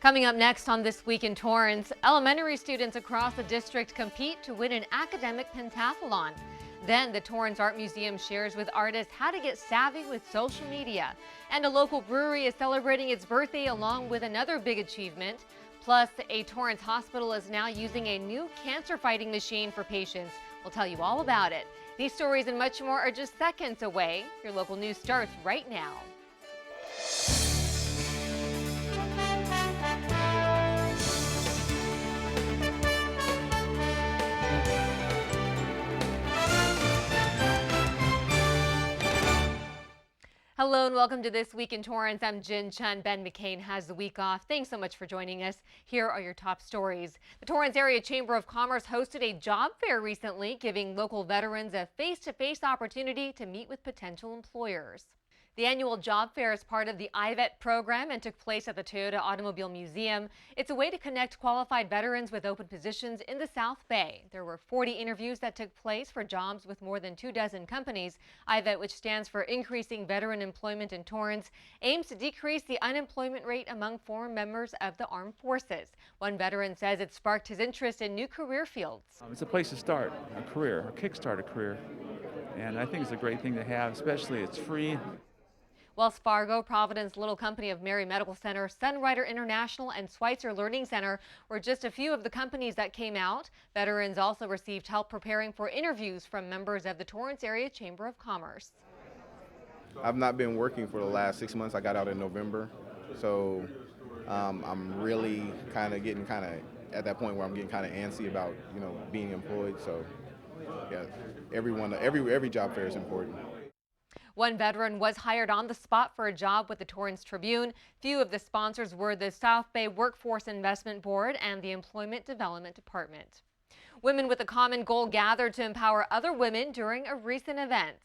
Coming up next on This Week in Torrance, elementary students across the district compete to win an academic pentathlon. Then the Torrance Art Museum shares with artists how to get savvy with social media. And a local brewery is celebrating its birthday along with another big achievement. Plus, a Torrance hospital is now using a new cancer-fighting machine for patients. We'll tell you all about it. These stories and much more are just seconds away. Your local news starts right now. Hello and welcome to This Week in Torrance. I'm Jin Chun. Ben McCain has the week off. Thanks so much for joining us. Here are your top stories. The Torrance Area Chamber of Commerce hosted a job fair recently, giving local veterans a face-to-face opportunity to meet with potential employers. The annual job fair is part of the IVET program and took place at the Toyota Automobile Museum. It's a way to connect qualified veterans with open positions in the South Bay. There were 40 interviews that took place for jobs with more than 24 companies. IVET, which stands for Increasing Veteran Employment in Torrance, aims to decrease the unemployment rate among former members of the armed forces. One veteran says it sparked his interest in new career fields. It's a place to start a career, or kickstart a career, and I think it's a great thing to have, especially it's free. Wells Fargo, Providence Little Company of Mary Medical Center, Sunrider International, and Schweitzer Learning Center were just a few of the companies that came out. Veterans also received help preparing for interviews from members of the Torrance Area Chamber of Commerce. I've not been working for the last 6 months. I got out in November, so I'm really getting at that point where I'm getting kind of antsy about being employed. So yeah, every job fair is important. One veteran was hired on the spot for a job with the Torrance Tribune. Few of the sponsors were the South Bay Workforce Investment Board and the Employment Development Department. Women with a common goal gathered to empower other women during a recent event.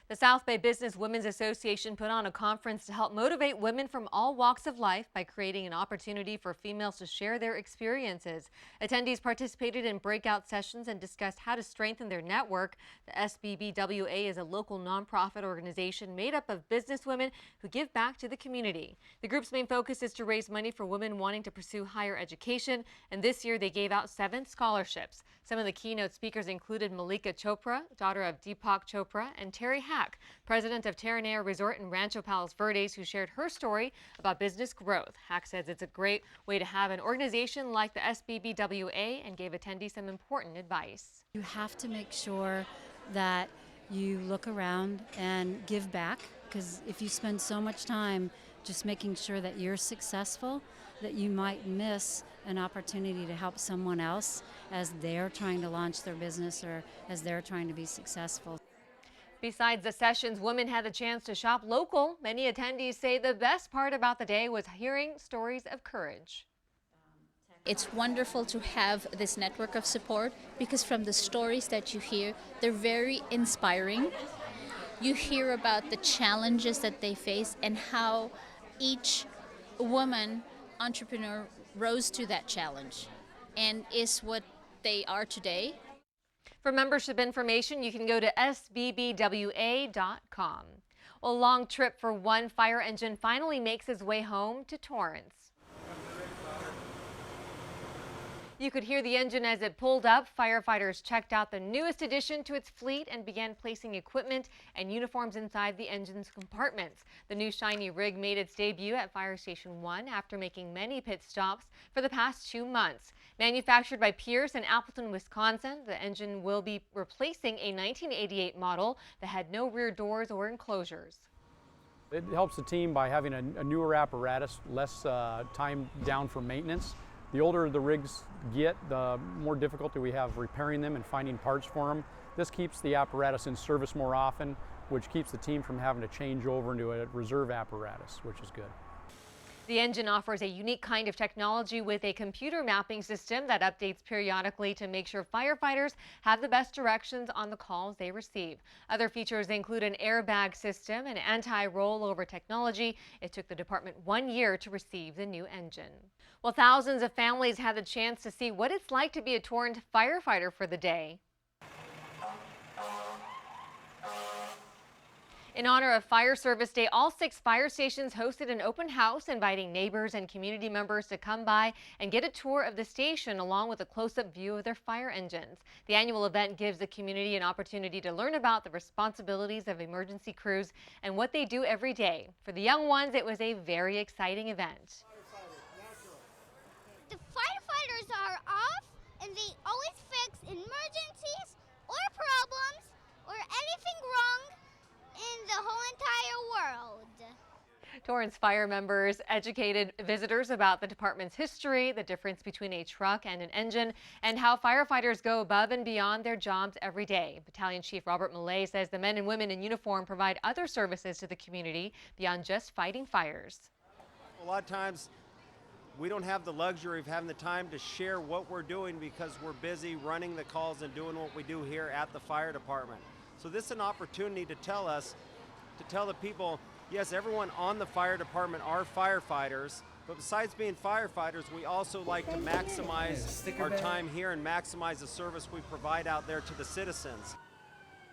The South Bay Business Women's Association put on a conference to help motivate women from all walks of life by creating an opportunity for females to share their experiences. Attendees participated in breakout sessions and discussed how to strengthen their network. The SBBWA is a local nonprofit organization made up of businesswomen who give back to the community. The group's main focus is to raise money for women wanting to pursue higher education, and this year they gave out 7 scholarships. Some of the keynote speakers included Malika Chopra, daughter of Deepak Chopra, and Terry Hack, president of Terranea Resort in Rancho Palos Verdes, who shared her story about business growth. Hack says it's a great way to have an organization like the SBBWA and gave attendees some important advice. You have to make sure that you look around and give back, because if you spend so much time just making sure that you're successful, that you might miss an opportunity to help someone else as they're trying to launch their business or as they're trying to be successful. Besides the sessions, women had the chance to shop local. Many attendees say the best part about the day was hearing stories of courage. It's wonderful to have this network of support because from the stories that you hear, they're very inspiring. You hear about the challenges that they face and how each woman entrepreneur rose to that challenge and is what they are today. For membership information, you can go to sbbwa.com. Well, a long trip for one fire engine finally makes its way home to Torrance. You could hear the engine as it pulled up. Firefighters checked out the newest addition to its fleet and began placing equipment and uniforms inside the engine's compartments. The new shiny rig made its debut at Fire Station 1 after making many pit stops for the past 2 months. Manufactured by Pierce in Appleton, Wisconsin, the engine will be replacing a 1988 model that had no rear doors or enclosures. It helps the team by having a newer apparatus, less time down for maintenance. The older the rigs get, the more difficulty we have repairing them and finding parts for them. This keeps the apparatus in service more often, which keeps the team from having to change over into a reserve apparatus, which is good. The engine offers a unique kind of technology with a computer mapping system that updates periodically to make sure firefighters have the best directions on the calls they receive. Other features include an airbag system and anti-rollover technology. It took the department 1 year to receive the new engine. Well, thousands of families had the chance to see what it's like to be a Torrance firefighter for the day. In honor of Fire Service Day, all 6 fire stations hosted an open house inviting neighbors and community members to come by and get a tour of the station along with a close-up view of their fire engines. The annual event gives the community an opportunity to learn about the responsibilities of emergency crews and what they do every day. For the young ones, it was a very exciting event. The firefighters are off and they always fix emergencies or problems or anything wrong in the whole entire world. Torrance fire members educated visitors about the department's history, the difference between a truck and an engine, and how firefighters go above and beyond their jobs every day. Battalion Chief Robert Millay says the men and women in uniform provide other services to the community beyond just fighting fires. A lot of times we don't have the luxury of having the time to share what we're doing because we're busy running the calls and doing what we do here at the fire department. So this is an opportunity to tell the people, yes, everyone on the fire department are firefighters, but besides being firefighters, we also like to maximize our time here and maximize the service we provide out there to the citizens.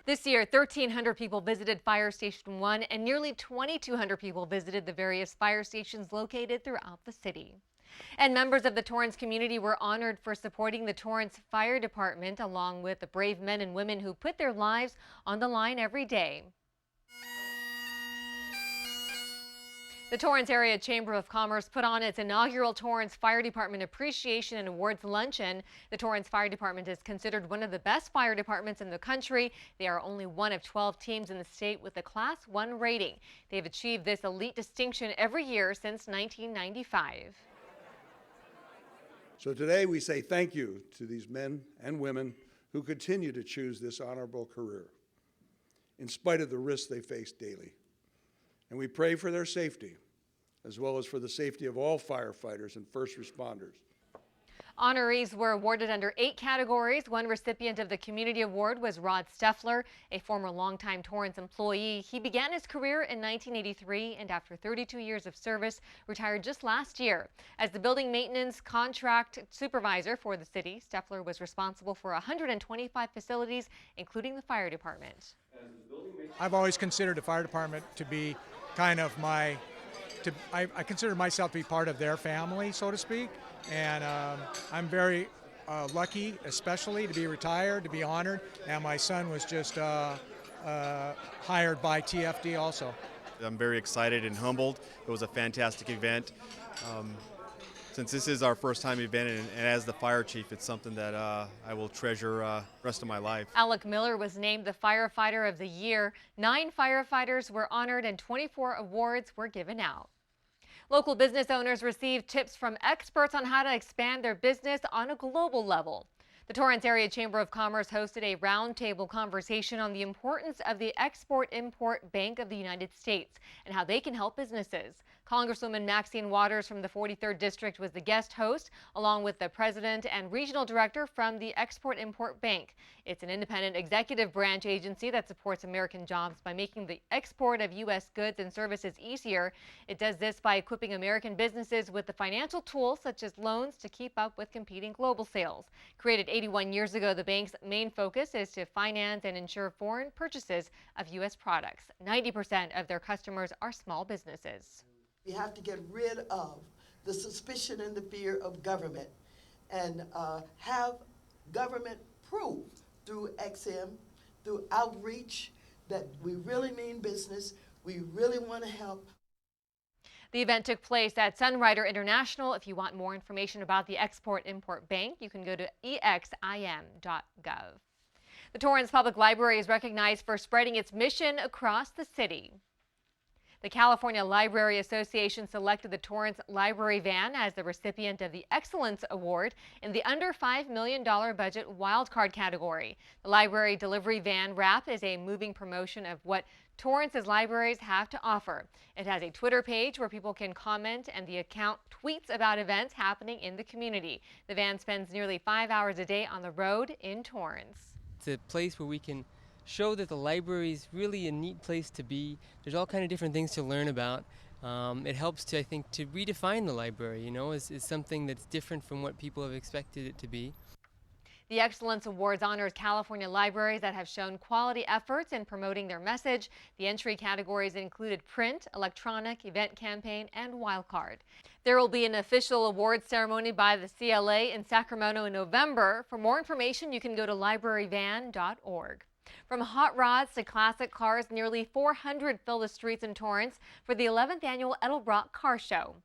This year, 1,300 people visited Fire Station 1 and nearly 2,200 people visited the various fire stations located throughout the city. And members of the Torrance community were honored for supporting the Torrance Fire Department along with the brave men and women who put their lives on the line every day. The Torrance Area Chamber of Commerce put on its inaugural Torrance Fire Department Appreciation and Awards Luncheon. The Torrance Fire Department is considered one of the best fire departments in the country. They are only one of 12 teams in the state with a Class 1 rating. They've achieved this elite distinction every year since 1995. So today we say thank you to these men and women who continue to choose this honorable career, in spite of the risks they face daily. And we pray for their safety, as well as for the safety of all firefighters and first responders. Honorees were awarded under 8 categories. One recipient of the Community Award was Rod Steffler, a former longtime Torrance employee. He began his career in 1983 and after 32 years of service, retired just last year. As the building maintenance contract supervisor for the city, Steffler was responsible for 125 facilities, including the fire department. I've always considered the fire department to be kind of I consider myself to be part of their family, so to speak. And I'm very lucky, especially to be retired, to be honored. And my son was just hired by TFD also. I'm very excited and humbled. It was a fantastic event. Since this is our first time event, and as the fire chief, it's something that I will treasure the rest of my life. Alec Miller was named the Firefighter of the Year. 9 firefighters were honored and 24 awards were given out. Local business owners received tips from experts on how to expand their business on a global level. The Torrance Area Chamber of Commerce hosted a roundtable conversation on the importance of the Export-Import Bank of the United States and how they can help businesses. Congresswoman Maxine Waters from the 43rd District was the guest host, along with the president and regional director from the Export-Import Bank. It's an independent executive branch agency that supports American jobs by making the export of U.S. goods and services easier. It does this by equipping American businesses with the financial tools such as loans to keep up with competing global sales. Created 81 years ago, the bank's main focus is to finance and insure foreign purchases of U.S. products. 90% of their customers are small businesses. We have to get rid of the suspicion and the fear of government and have government prove through XM, through outreach, that we really mean business, we really want to help. The event took place at Sunrider International. If you want more information about the Export-Import Bank, you can go to exim.gov. The Torrance Public Library is recognized for spreading its mission across the city. The California Library Association selected the Torrance Library Van as the recipient of the Excellence Award in the under $5 million budget wildcard category. The Library Delivery Van wrap is a moving promotion of what Torrance's libraries have to offer. It has a Twitter page where people can comment, and the account tweets about events happening in the community. The van spends nearly 5 hours a day on the road in Torrance. It's a place where we can show that the library is really a neat place to be. There's all kind of different things to learn about. It helps to, I think, to redefine the library, you know, as something that's different from what people have expected it to be. The Excellence Awards honors California libraries that have shown quality efforts in promoting their message. The entry categories included print, electronic, event campaign, and wildcard. There will be an official awards ceremony by the CLA in Sacramento in November. For more information, you can go to libraryvan.org. From hot rods to classic cars, nearly 400 fill the streets in Torrance for the 11th annual Edelbrock Car Show.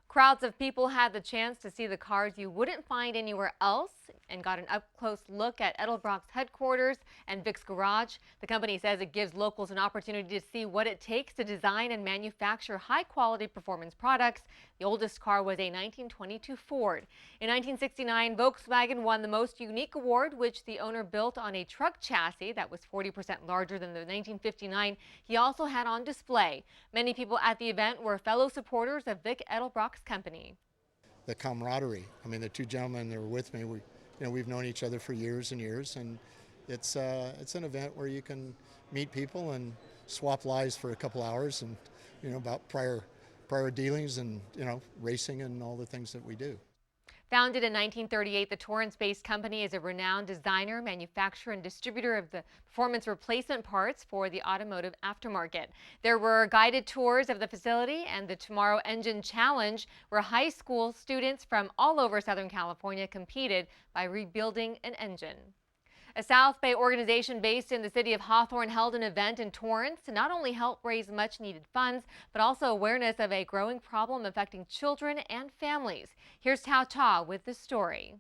Crowds of people had the chance to see the cars you wouldn't find anywhere else and got an up-close look at Edelbrock's headquarters and Vic's garage. The company says it gives locals an opportunity to see what it takes to design and manufacture high-quality performance products. The oldest car was a 1922 Ford. In 1969, Volkswagen won the most unique award, which the owner built on a truck chassis that was 40% larger than the 1959 he also had on display. Many people at the event were fellow supporters of Edelbrock's company. The camaraderie. I mean, the two gentlemen that were with me, we've known each other for years and years, and it's an event where you can meet people and swap lives for a couple hours, and about prior dealings and racing and all the things that we do. Founded in 1938, the Torrance-based company is a renowned designer, manufacturer, and distributor of the performance replacement parts for the automotive aftermarket. There were guided tours of the facility and the Tomorrow Engine Challenge, where high school students from all over Southern California competed by rebuilding an engine. A South Bay organization based in the city of Hawthorne held an event in Torrance to not only help raise much-needed funds, but also awareness of a growing problem affecting children and families. Here's Tao Ta with the story.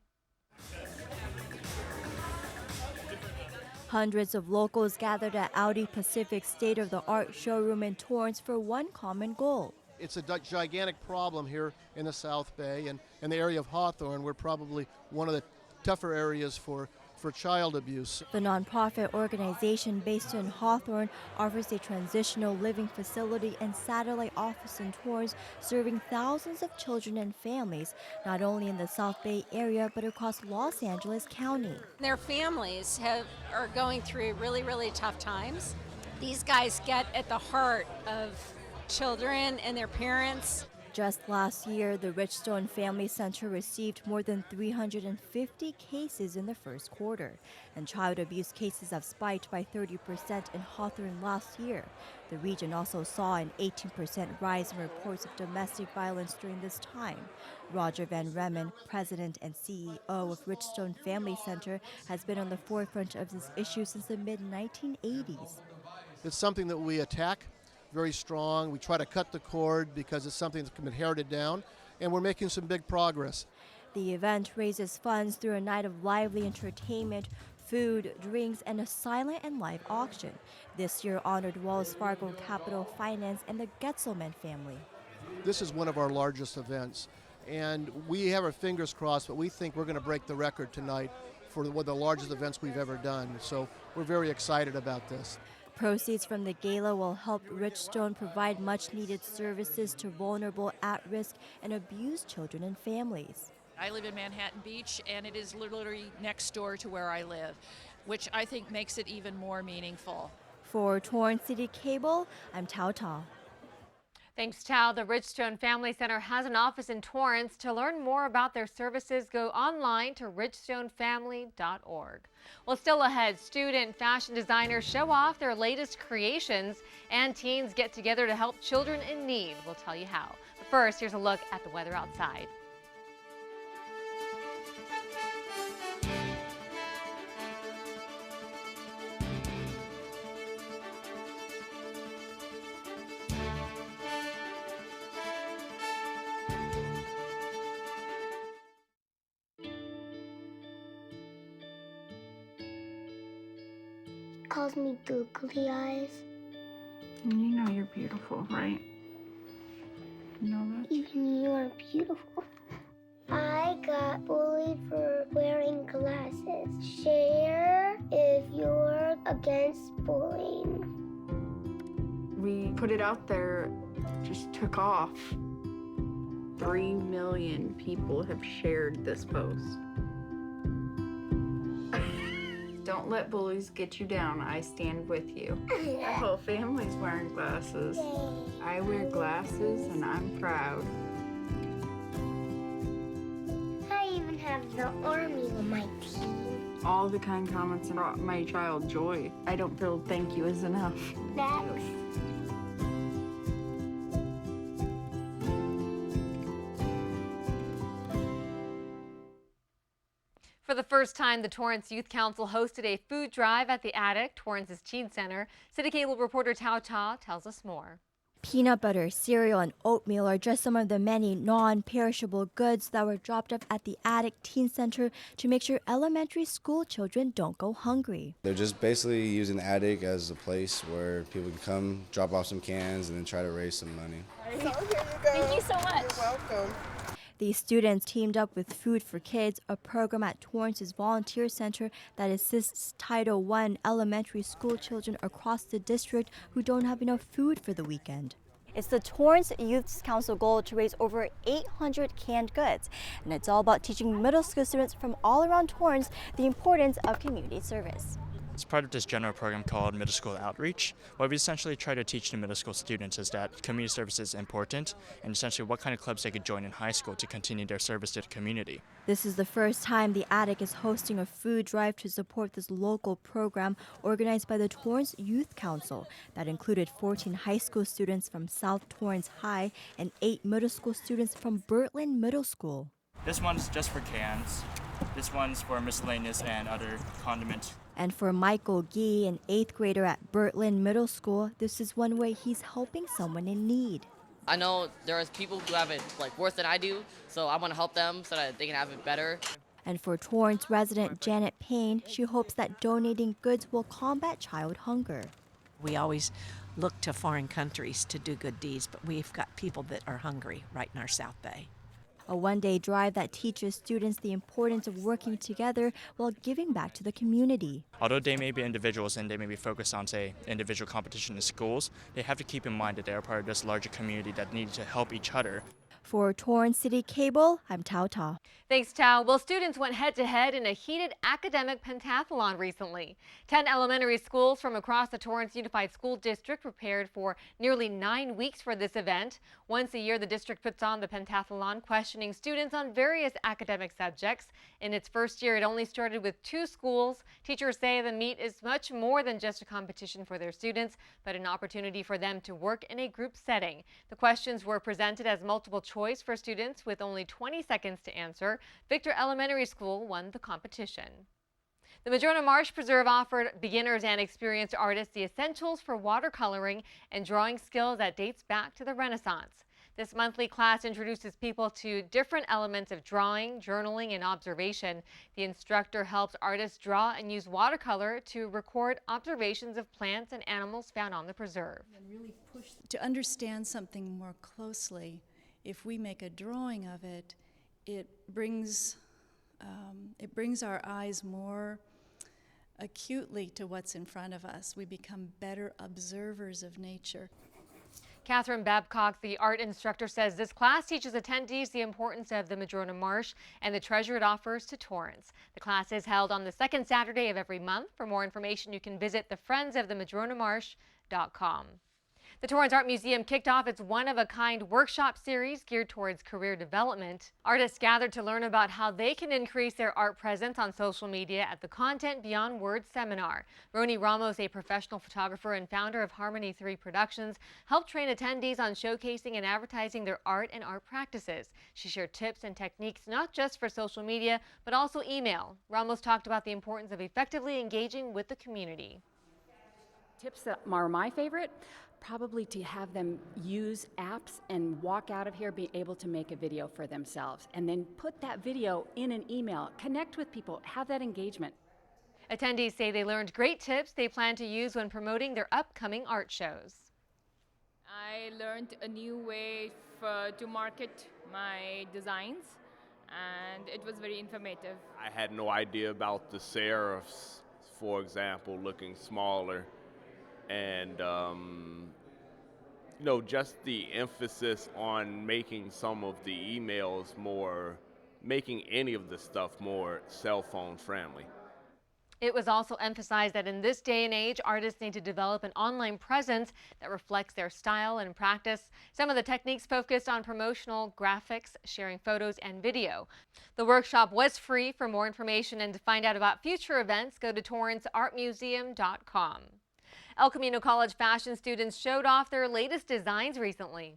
Hundreds of locals gathered at Audi Pacific's state-of-the-art showroom in Torrance for one common goal. It's a gigantic problem here in the South Bay, and in the area of Hawthorne, we're probably one of the tougher areas for child abuse. The nonprofit organization based in Hawthorne offers a transitional living facility and satellite office in Torrance, serving thousands of children and families, not only in the South Bay area, but across Los Angeles County. Their families are going through really, really tough times. These guys get at the heart of children and their parents. Just last year, the Richstone Family Center received more than 350 cases in the first quarter, and child abuse cases have spiked by 30% in Hawthorne last year. The region also saw an 18% rise in reports of domestic violence during this time. Roger Van Remen, president and CEO of Richstone Family Center, has been on the forefront of this issue since the mid-1980s. It's something that we attack very strong. We try to cut the cord because it's something that's been inherited down, and we're making some big progress. The event raises funds through a night of lively entertainment, food, drinks, and a silent and live auction. This year honored Wells Fargo Capital Finance and the Getzelman family. This is one of our largest events, and we have our fingers crossed, but we think we're going to break the record tonight for one of the largest events we've ever done. So we're very excited about this. Proceeds from the gala will help Richstone provide much-needed services to vulnerable, at-risk, and abused children and families. I live in Manhattan Beach, and it is literally next door to where I live, which I think makes it even more meaningful. For Torrance CitiCABLE, I'm Tao Ta. Thanks, Tao. The Richstone Family Center has an office in Torrance. To learn more about their services, go online to richstonefamily.org. Well, still ahead, student fashion designers show off their latest creations, and teens get together to help children in need. We'll tell you how. But first, here's a look at the weather outside. Calls me googly eyes. You know you're beautiful, right? You know that? Even you're beautiful. I got bullied for wearing glasses. Share if you're against bullying. We put it out there, just took off. 3 million people have shared this post. Don't let bullies get you down. I stand with you. Our whole family's wearing glasses. I wear glasses and I'm proud. I even have the army on my team. All the kind comments brought my child joy. I don't feel thank you is enough. Thanks. For the first time, the Torrance Youth Council hosted a food drive at the Attic, Torrance's teen center. CitiCABLE reporter Tao Ta tells us more. Peanut butter, cereal, and oatmeal are just some of the many non-perishable goods that were dropped off at the Attic Teen Center to make sure elementary school children don't go hungry. They're just basically using the Attic as a place where people can come, drop off some cans, and then try to raise some money. So here you go. Thank you so much. You're welcome. These students teamed up with Food for Kids, a program at Torrance's volunteer center that assists Title I elementary school children across the district who don't have enough food for the weekend. It's the Torrance Youth Council goal to raise over 800 canned goods, and it's all about teaching middle school students from all around Torrance the importance of community service. It's part of this general program called Middle School Outreach. What we essentially try to teach the middle school students is that community service is important, and essentially what kind of clubs they could join in high school to continue their service to the community. This is the first time the Attic is hosting a food drive to support this local program organized by the Torrance Youth Council that included 14 high school students from South Torrance High and 8 middle school students from Birtland Middle School. This one's just for cans. This one's for miscellaneous and other condiments. And for Michael Gee, an 8th grader at Birtland Middle School, this is one way he's helping someone in need. I know there's people who have it worse than I do, so I want to help them so that they can have it better. And for Torrance resident Janet Payne, she hopes that donating goods will combat child hunger. We always look to foreign countries to do good deeds, but we've got people that are hungry right in our South Bay. A one-day drive that teaches students the importance of working together while giving back to the community. Although they may be individuals and they may be focused on, say, individual competition in schools, they have to keep in mind that they are part of this larger community that needs to help each other. For Torrance CitiCABLE, I'm Tao Ta. Thanks, Tao. Well, students went head-to-head in a heated academic pentathlon recently. 10 elementary schools from across the Torrance Unified School District prepared for nearly 9 weeks for this event. Once a year, the district puts on the pentathlon, questioning students on various academic subjects. In its first year, it only started with 2 schools. Teachers say the meet is much more than just a competition for their students, but an opportunity for them to work in a group setting. The questions were presented as multiple choice for students with only 20 seconds to answer. Victor Elementary School won the competition. The Madrona Marsh Preserve offered beginners and experienced artists the essentials for watercoloring and drawing skills that dates back to the Renaissance. This monthly class introduces people to different elements of drawing, journaling, and observation. The instructor helps artists draw and use watercolor to record observations of plants and animals found on the preserve. To understand something more closely, if we make a drawing of it, it brings our eyes more acutely to what's in front of us. We become better observers of nature. Catherine Babcock, the art instructor, says this class teaches attendees the importance of the Madrona Marsh and the treasure it offers to Torrance. The class is held on the second Saturday of every month. For more information, you can visit thefriendsofthemadronamarsh.com. The Torrance Art Museum kicked off its one-of-a-kind workshop series geared towards career development. Artists gathered to learn about how they can increase their art presence on social media at the Content Beyond Words seminar. Roni Ramos, a professional photographer and founder of Harmony 3 Productions, helped train attendees on showcasing and advertising their art and art practices. She shared tips and techniques not just for social media, but also email. Ramos talked about the importance of effectively engaging with the community. Tips that are my favorite, probably to have them use apps and walk out of here being able to make a video for themselves and then put that video in an email, connect with people, have that engagement. Attendees say they learned great tips they plan to use when promoting their upcoming art shows. I learned a new way to market my designs, and it was very informative. I had no idea about the serifs, for example, looking smaller. And, just the emphasis on making some of the emails making any of the stuff more cell phone friendly. It was also emphasized that in this day and age, artists need to develop an online presence that reflects their style and practice. Some of the techniques focused on promotional graphics, sharing photos and video. The workshop was free. For more information and to find out about future events, go to torranceartmuseum.com. El Camino College fashion students showed off their latest designs recently.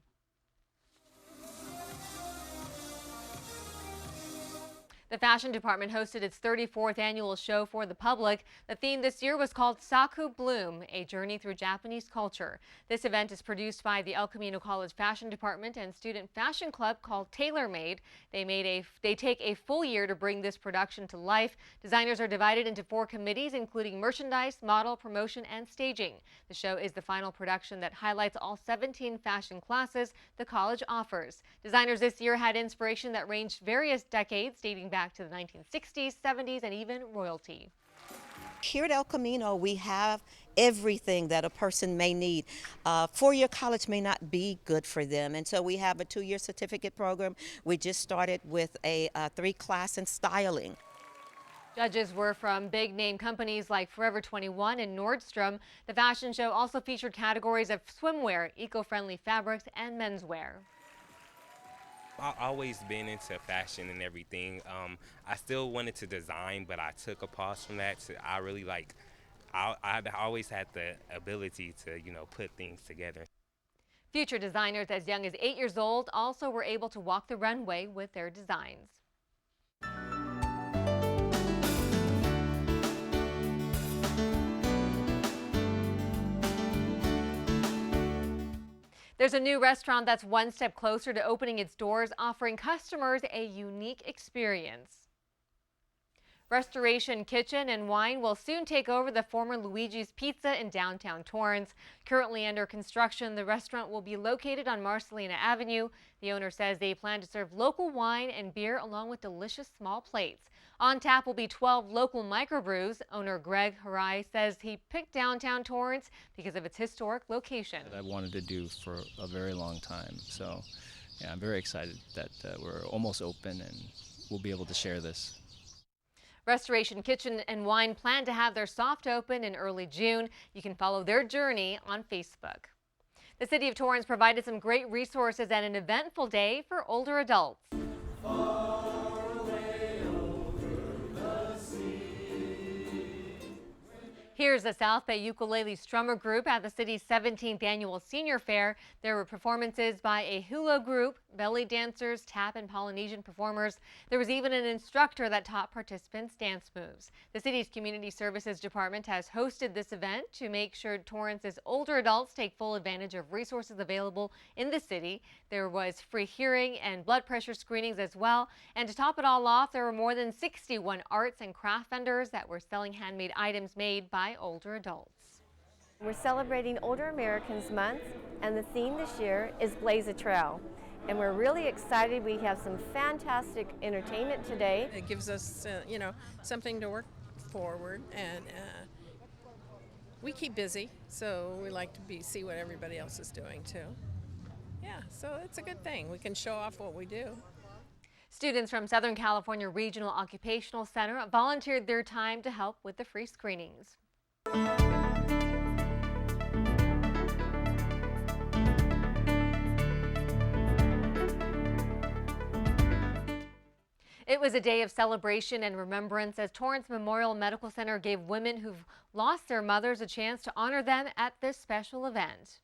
The fashion department hosted its 34th annual show for the public. The theme this year was called Saku Bloom, a journey through Japanese culture. This event is produced by the El Camino College fashion department and student fashion club called TaylorMade. They take a full year to bring this production to life. Designers are divided into 4 committees, including merchandise, model, promotion, and staging. The show is the final production that highlights all 17 fashion classes the college offers. Designers this year had inspiration that ranged various decades, dating back to the 1960s, 70s, and even royalty. Here at El Camino, we have everything that a person may need. 4-year college may not be good for them, and so we have a 2-year certificate program. We just started with a 3-class in styling. Judges were from big-name companies like Forever 21 and Nordstrom. The fashion show also featured categories of swimwear, eco-friendly fabrics, and menswear. I've always been into fashion and everything. I still wanted to design, but I took a pause from that. I've always had the ability to, put things together. Future designers as young as 8 years old also were able to walk the runway with their designs. There's a new restaurant that's one step closer to opening its doors, offering customers a unique experience. Restoration Kitchen and Wine will soon take over the former Luigi's Pizza in downtown Torrance. Currently under construction, the restaurant will be located on Marcelina Avenue. The owner says they plan to serve local wine and beer along with delicious small plates. On tap will be 12 local microbrews. Owner Greg Harai says he picked downtown Torrance because of its historic location. I wanted to do for a very long time. So yeah, I'm very excited that we're almost open and we'll be able to share this. Restoration Kitchen and Wine plan to have their soft open in early June. You can follow their journey on Facebook. The City of Torrance provided some great resources and an eventful day for older adults. Here's the South Bay Ukulele Strummer Group at the city's 17th annual senior fair. There were performances by a hula group, belly dancers, tap and Polynesian performers. There was even an instructor that taught participants dance moves. The city's Community Services Department has hosted this event to make sure Torrance's older adults take full advantage of resources available in the city. There was free hearing and blood pressure screenings as well. And to top it all off, there were more than 61 arts and craft vendors that were selling handmade items made by older adults. We're celebrating Older Americans Month, and the theme this year is Blaze a Trail. And we're really excited. We have some fantastic entertainment today. It gives us, something to work forward, and we keep busy, so we like to see what everybody else is doing too. Yeah, so it's a good thing. We can show off what we do. Students from Southern California Regional Occupational Center volunteered their time to help with the free screenings. It was a day of celebration and remembrance as Torrance Memorial Medical Center gave women who've lost their mothers a chance to honor them at this special event.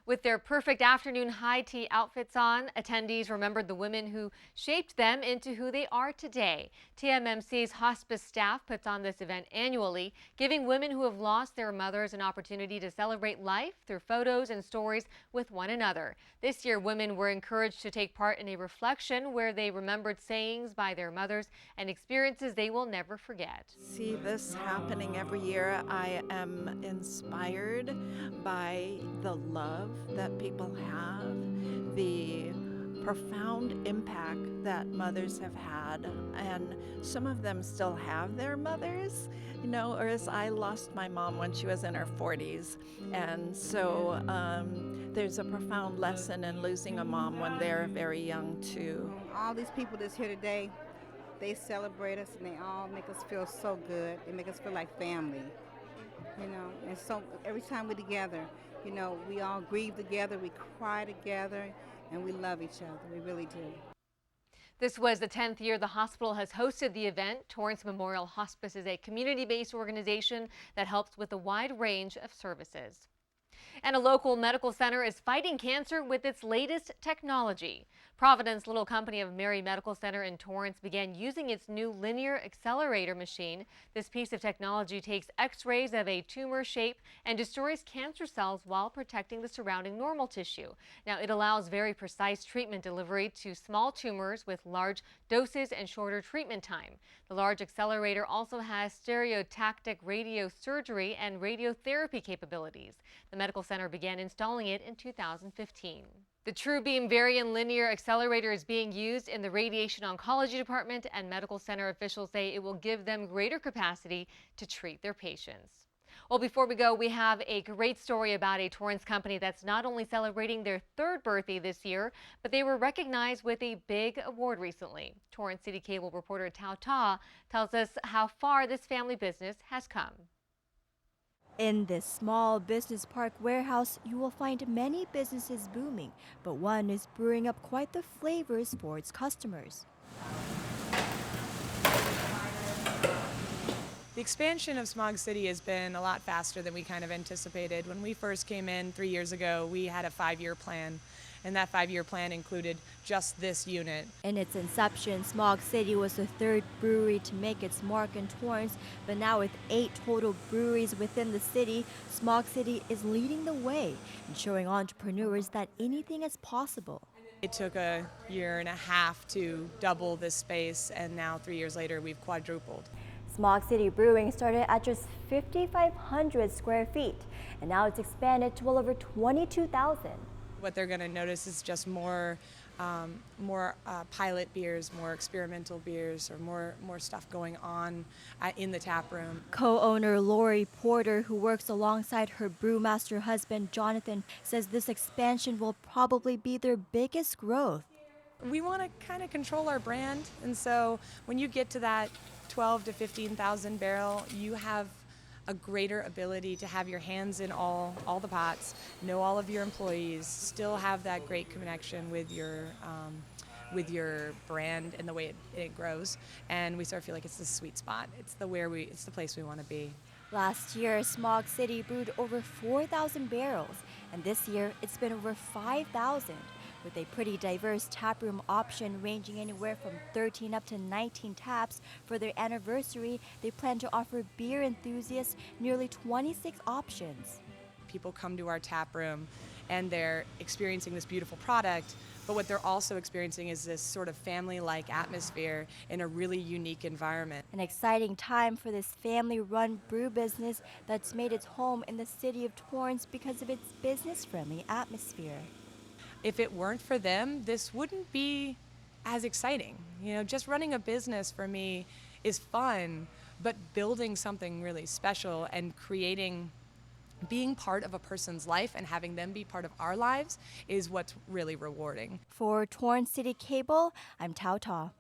With their perfect afternoon high tea outfits on, attendees remembered the women who shaped them into who they are today. TMMC's hospice staff puts on this event annually, giving women who have lost their mothers an opportunity to celebrate life through photos and stories with one another. This year, women were encouraged to take part in a reflection where they remembered sayings by their mothers and experiences they will never forget. See this happening every year. I am inspired by the love that people have, the profound impact that mothers have had, and some of them still have their mothers, or as I lost my mom when she was in her 40s, and so there's a profound lesson in losing a mom when they're very young too. All these people that's here today, They celebrate us and they all make us feel so good. They make us feel like family, you know. And so every time we're together, you know, we all grieve together, we cry together, and we love each other. We really do. This was the 10th year the hospital has hosted the event. Torrance Memorial Hospice is a community-based organization that helps with a wide range of services. And a local medical center is fighting cancer with its latest technology. Providence Little Company of Mary Medical Center in Torrance began using its new linear accelerator machine. This piece of technology takes x-rays of a tumor shape and destroys cancer cells while protecting the surrounding normal tissue. Now, it allows very precise treatment delivery to small tumors with large doses and shorter treatment time. The large accelerator also has stereotactic radiosurgery and radiotherapy capabilities. The medical center began installing it in 2015. The TrueBeam Varian Linear Accelerator is being used in the Radiation Oncology Department, and medical center officials say it will give them greater capacity to treat their patients. Well, before we go, we have a great story about a Torrance company that's not only celebrating their 3rd birthday this year, but they were recognized with a big award recently. Torrance CitiCABLE reporter Tao Ta tells us how far this family business has come. In this small business park warehouse, you will find many businesses booming, but one is brewing up quite the flavors for its customers. The expansion of Smog City has been a lot faster than we kind of anticipated. When we first came in 3 years ago, we had a 5-year plan, and that 5-year plan included just this unit. In its inception, Smog City was the 3rd brewery to make its mark in Torrance, but now with 8 total breweries within the city, Smog City is leading the way and showing entrepreneurs that anything is possible. It took a 1.5 years to double this space, and now 3 years later, we've quadrupled. Smog City Brewing started at just 5,500 square feet, and now it's expanded to well over 22,000. What they're going to notice is just more pilot beers, more experimental beers, or more stuff going on in the tap room. Co-owner Lori Porter, who works alongside her brewmaster husband Jonathan, says this expansion will probably be their biggest growth. We want to kind of control our brand, and so when you get to that 12 to 15,000 barrel, you have a greater ability to have your hands in all the pots, know all of your employees, still have that great connection with your brand and the way it grows. And we sort of feel like it's the sweet spot. It's the place we want to be. Last year, Smog City brewed over 4,000 barrels, and this year it's been over 5,000. With a pretty diverse taproom option ranging anywhere from 13 up to 19 taps. For their anniversary, they plan to offer beer enthusiasts nearly 26 options. People come to our tap room and they're experiencing this beautiful product, but what they're also experiencing is this sort of family-like atmosphere in a really unique environment. An exciting time for this family-run brew business that's made its home in the city of Torrance because of its business-friendly atmosphere. If it weren't for them, this wouldn't be as exciting. You know, just running a business for me is fun, but building something really special and being part of a person's life and having them be part of our lives is what's really rewarding. For Torrance CitiCABLE, I'm Tao Ta.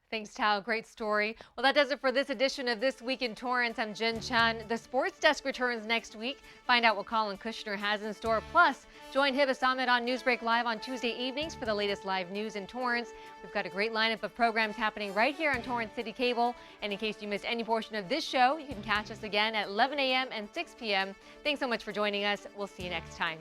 Thanks, Tao. Great story. Well, that does it for this edition of This Week in Torrance. I'm Jin Chun. The Sports Desk returns next week. Find out what Colin Kushner has in store. Plus, join Hibas Ahmed on Newsbreak Live on Tuesday evenings for the latest live news in Torrance. We've got a great lineup of programs happening right here on Torrance CitiCABLE. And in case you missed any portion of this show, you can catch us again at 11 a.m. and 6 p.m. Thanks so much for joining us. We'll see you next time.